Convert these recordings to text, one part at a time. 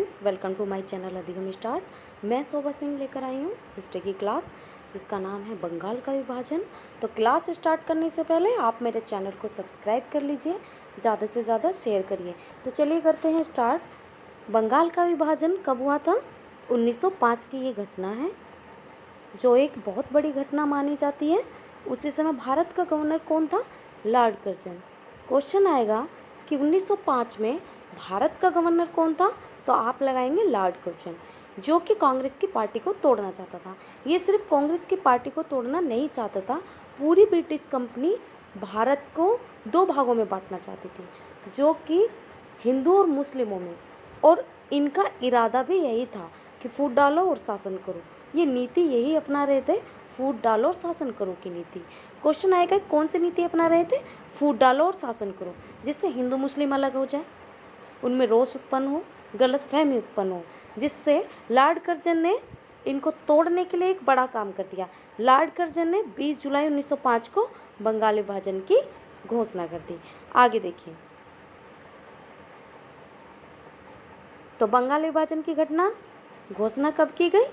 Friends, welcome to my channel Adhigam start. मैं शोभा सिंह लेकर आई हूँ हिस्ट्री की क्लास जिसका नाम है बंगाल का विभाजन। तो क्लास स्टार्ट करने से पहले आप मेरे चैनल को सब्सक्राइब कर लीजिए, ज़्यादा से ज़्यादा शेयर करिए। तो चलिए करते हैं स्टार्ट। बंगाल का विभाजन कब हुआ था? 1905 की ये घटना है जो एक बहुत बड़ी घटना मानी जाती है। उसी समय भारत का गवर्नर कौन था? Lord Curzon. क्वेश्चन आएगा कि 1905 में भारत का गवर्नर कौन था? तो आप लगाएंगे लॉर्ड कर्जन, जो कि कांग्रेस की पार्टी को तोड़ना चाहता था। ये सिर्फ कांग्रेस की पार्टी को तोड़ना नहीं चाहता था, पूरी ब्रिटिश कंपनी भारत को दो भागों में बांटना चाहती थी, जो कि हिंदू और मुस्लिमों में। और इनका इरादा भी यही था कि फूट डालो और शासन करो। ये नीति यही अपना रहे थे, फूट डालो और शासन करो की नीति। क्वेश्चन आएगा कौन सी नीति अपना रहे थे? फूट डालो और शासन करो, जिससे हिंदू मुस्लिम अलग हो जाए, उनमें रोष उत्पन्न हो, गलतफहमी उत्पन्न हो, जिससे लॉर्ड कर्जन ने इनको तोड़ने के लिए एक बड़ा काम कर दिया। लॉर्ड कर्जन ने 20 जुलाई 1905 को बंगाल विभाजन की घोषणा कर दी। आगे देखिए, तो बंगाल विभाजन की घटना घोषणा कब की गई?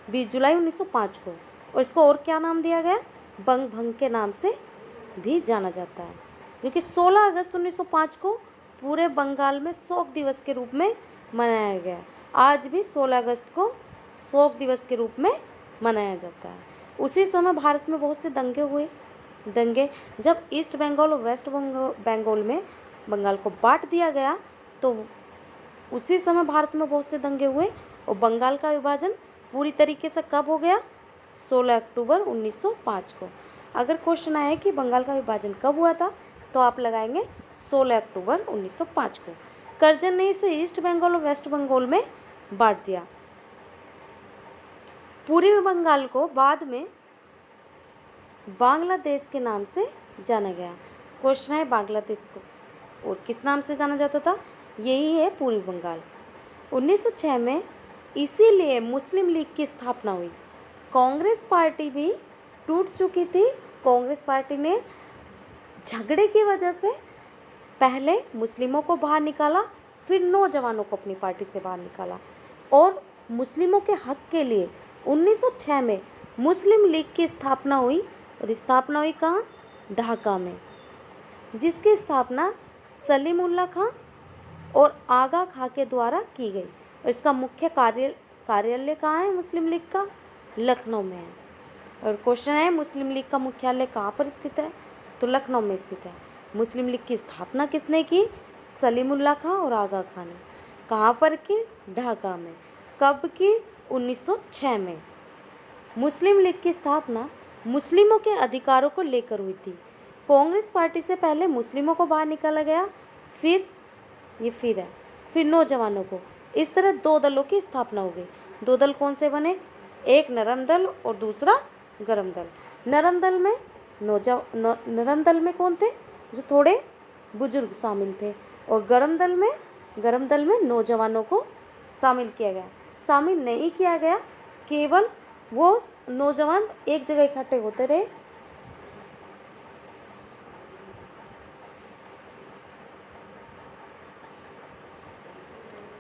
20 जुलाई 1905 को। और इसको और क्या नाम दिया गया? बंग भंग के नाम से भी जाना जाता है, क्योंकि 16 अगस्त 1905 को पूरे बंगाल में शोक दिवस के रूप में मनाया गया। आज भी 16 अगस्त को शोक दिवस के रूप में मनाया जाता है। उसी समय भारत में बहुत से दंगे हुए। जब ईस्ट बंगाल और वेस्ट बंगाल में बंगाल को बांट दिया गया, तो उसी समय भारत में बहुत से दंगे हुए और बंगाल का विभाजन पूरी तरीके से कब हो गया? 16 अक्टूबर 1905 को। अगर क्वेश्चन आए कि बंगाल का विभाजन कब हुआ था, तो आप लगाएंगे 16 अक्टूबर 1905 को। कर्जन ने इसे ईस्ट बंगाल और वेस्ट बंगाल में बांट दिया। पूर्वी बंगाल को बाद में बांग्लादेश के नाम से जाना गया। क्वेश्चन है बांग्लादेश को और किस नाम से जाना जाता था? यही है पूर्वी बंगाल। 1906 में इसीलिए मुस्लिम लीग की स्थापना हुई। कांग्रेस पार्टी भी टूट चुकी थी। कांग्रेस पार्टी ने झगड़े की वजह से पहले मुस्लिमों को बाहर निकाला, फिर नौजवानों को अपनी पार्टी से बाहर निकाला और मुस्लिमों के हक के लिए 1906 में मुस्लिम लीग की स्थापना हुई। और स्थापना हुई कहाँ? ढाका में, जिसकी स्थापना सलीमुल्लाह खां और आगा खां के द्वारा की गई। और इसका मुख्य कार्यालय कहाँ है मुस्लिम लीग का? लखनऊ में है। और क्वेश्चन है मुस्लिम लीग का मुख्यालय कहाँ पर स्थित है? तो लखनऊ में स्थित है। मुस्लिम लीग की स्थापना किसने की? सलीमुल्लाह खां और आगा खां ने। कहाँ पर की? ढाका में। कब की? 1906 में। मुस्लिम लीग की स्थापना मुस्लिमों के अधिकारों को लेकर हुई थी। कांग्रेस पार्टी से पहले मुस्लिमों को बाहर निकाला गया, फिर नौजवानों को। इस तरह दो दलों की स्थापना हो गई। दो दल कौन से बने? एक नरम दल और दूसरा गरम दल। नरम दल में कौन थे? जो थोड़े बुजुर्ग शामिल थे। और गरम दल में नौजवानों को शामिल किया गया। शामिल नहीं किया गया, केवल वो नौजवान एक जगह इकट्ठे होते रहे।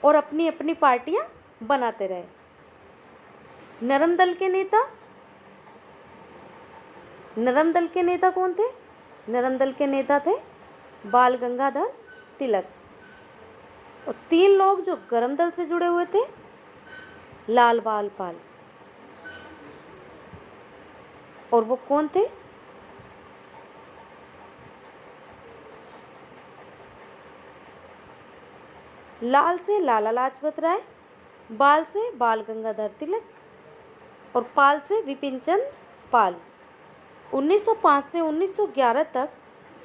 और अपनी अपनी पार्टियां बनाते रहे। नरम दल के नेता कौन थे? नरम दल के नेता थे बाल गंगाधर तिलक। और तीन लोग जो गरम दल से जुड़े हुए थे, लाल बाल पाल। और वो कौन थे? लाल से लाला लाजपत राय, बाल से बाल गंगाधर तिलक और पाल से विपिन चंद्र पाल। 1905 से 1911 तक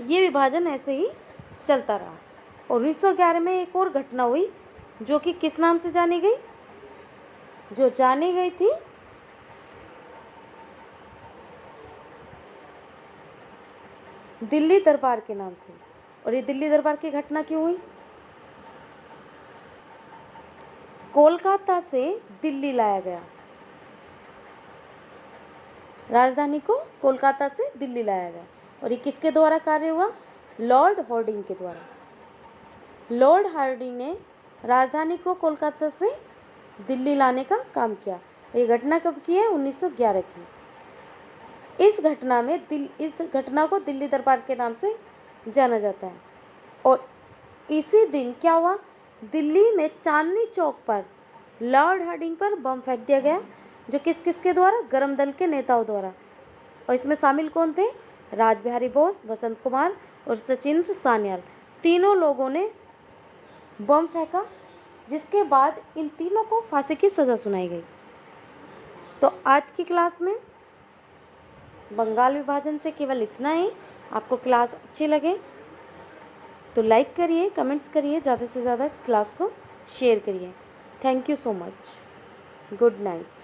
ये विभाजन ऐसे ही चलता रहा। और 1911 में एक और घटना हुई जो कि किस नाम से जानी गई? जो जानी गई थी दिल्ली दरबार के नाम से। और ये दिल्ली दरबार की घटना क्यों हुई? कोलकाता से दिल्ली लाया गया। राजधानी को कोलकाता से दिल्ली लाया गया। और ये किसके द्वारा कार्य हुआ? लॉर्ड हार्डिंग के द्वारा। लॉर्ड हार्डिंग ने राजधानी को कोलकाता से दिल्ली लाने का काम किया। ये घटना कब की है? 1911 की। इस घटना को दिल्ली दरबार के नाम से जाना जाता है। और इसी दिन क्या हुआ? दिल्ली में चांदनी चौक पर लॉर्ड हार्डिंग पर बम फेंक दिया गया, जो किसके द्वारा? गरम दल के नेताओं द्वारा। और इसमें शामिल कौन थे? रासबिहारी बोस, वसंत कुमार और सचिंद्र सान्याल। तीनों लोगों ने बम फेंका, जिसके बाद इन तीनों को फांसी की सज़ा सुनाई गई। तो आज की क्लास में बंगाल विभाजन से केवल इतना ही। आपको क्लास अच्छी लगे तो लाइक करिए, कमेंट्स करिए, ज़्यादा से ज़्यादा क्लास को शेयर करिए। Thank you so much. Good night.